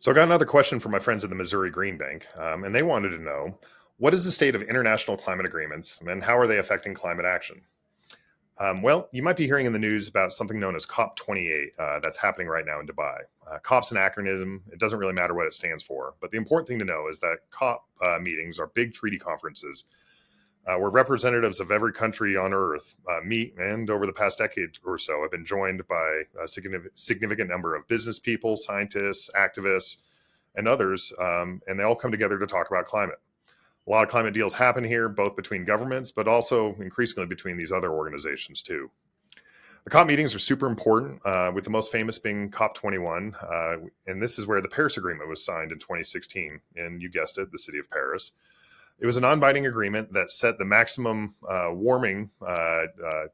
So I got another question from my friends at the Missouri Green Banc, and they wanted to know what is the state of international climate agreements and how are they affecting climate action? Well, you might be hearing in the news about something known as COP28 that's happening right now in Dubai. COP's an acronym. It doesn't really matter what it stands for. But the important thing to know is that COP meetings are big treaty conferences where representatives of every country on Earth meet, and over the past decade or so have been joined by a significant number of business people, scientists, activists, and others, and they all come together to talk about climate. A lot of climate deals happen here, both between governments, but also increasingly between these other organizations too. The COP meetings are super important, with the most famous being COP21, and this is where the Paris Agreement was signed in 2016, and you guessed it, the city of Paris. It was a non-binding agreement that set the maximum warming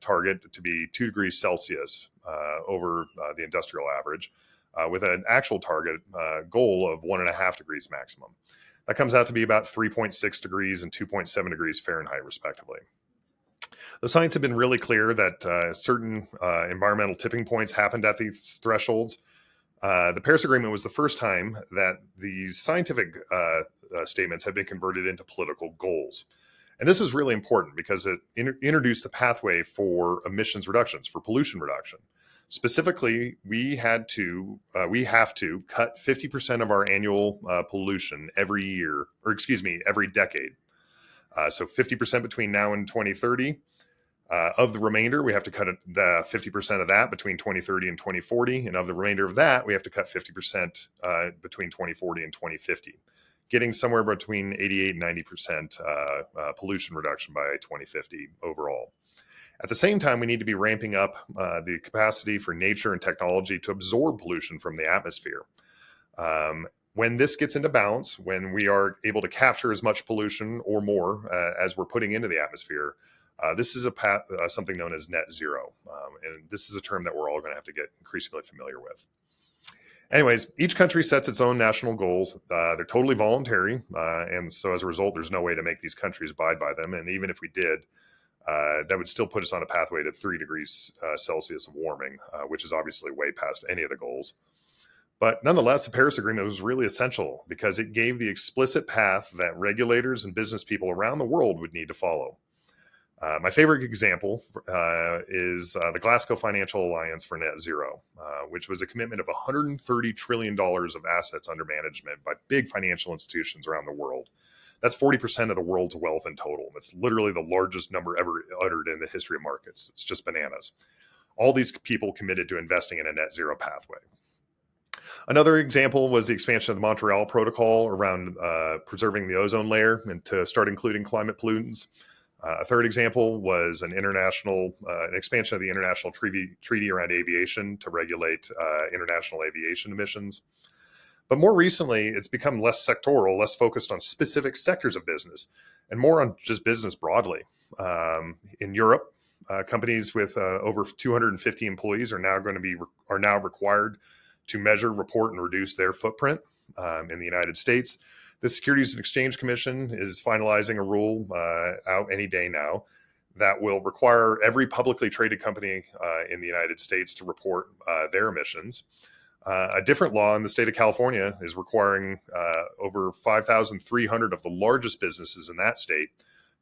target to be 2 degrees Celsius over the industrial average, with an actual target goal of 1.5 degrees maximum. That comes out to be about 3.6 degrees and 2.7 degrees Fahrenheit, respectively. The science had been really clear that certain environmental tipping points happened at these thresholds. The Paris Agreement was the first time that these scientific statements had been converted into political goals. And this was really important because it introduced the pathway for emissions reductions, for pollution reduction. Specifically, we have to cut 50% of our annual pollution every year, or excuse me, every decade. So 50% between now and 2030. Of the remainder, we have to cut the 50% of that between 2030 and 2040. And of the remainder of that, we have to cut 50% between 2040 and 2050, getting somewhere between 88 and 90% pollution reduction by 2050 overall. At the same time, we need to be ramping up the capacity for nature and technology to absorb pollution from the atmosphere. When this gets into balance, when we are able to capture as much pollution or more as we're putting into the atmosphere, this is a path, something known as net zero. And this is a term that we're all going to have to get increasingly familiar with. Anyways, each country sets its own national goals. They're totally voluntary. And so as a result, there's no way to make these countries abide by them. And even if we did, that would still put us on a pathway to 3 degrees Celsius of warming, which is obviously way past any of the goals. But nonetheless, the Paris Agreement was really essential because it gave the explicit path that regulators and business people around the world would need to follow. My favorite example is the Glasgow Financial Alliance for Net Zero, which was a commitment of $130 trillion of assets under management by big financial institutions around the world. That's 40% of the world's wealth in total. That's literally the largest number ever uttered in the history of markets. It's just bananas. All these people committed to investing in a net zero pathway. Another example was the expansion of the Montreal Protocol around preserving the ozone layer and to start including climate pollutants. A third example was an expansion of the international treaty around aviation to regulate international aviation emissions. But more recently, it's become less sectoral, less focused on specific sectors of business, and more on just business broadly. In Europe, companies with over 250 employees are now required to measure, report, and reduce their footprint. In the United States, the Securities and Exchange Commission is finalizing a rule out any day now that will require every publicly traded company in the United States to report their emissions. A different law in the state of California is requiring over 5,300 of the largest businesses in that state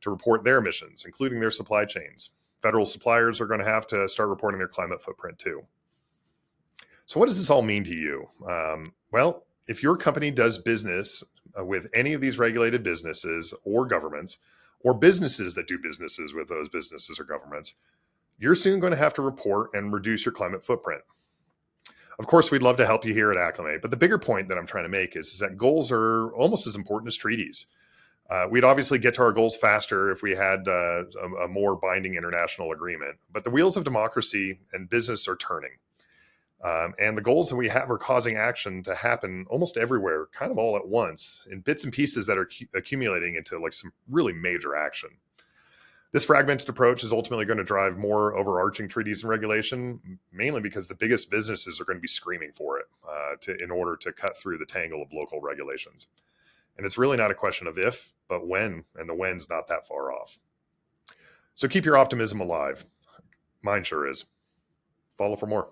to report their emissions, including their supply chains. Federal suppliers are going to have to start reporting their climate footprint too. So what does this all mean to you? Well, if your company does business with any of these regulated businesses or governments, or businesses that do businesses with those businesses or governments, you're soon going to have to report and reduce your climate footprint. Of course, we'd love to help you here at Aclymate, but the bigger point that I'm trying to make is that goals are almost as important as treaties. We'd obviously get to our goals faster if we had a more binding international agreement, but the wheels of democracy and business are turning. And the goals that we have are causing action to happen almost everywhere, kind of all at once, in bits and pieces that are accumulating into like some really major action. This fragmented approach is ultimately going to drive more overarching treaties and regulation, mainly because the biggest businesses are going to be screaming for it in order to cut through the tangle of local regulations. And it's really not a question of if, but when, and the when's not that far off. So keep your optimism alive. Mine sure is. Follow for more.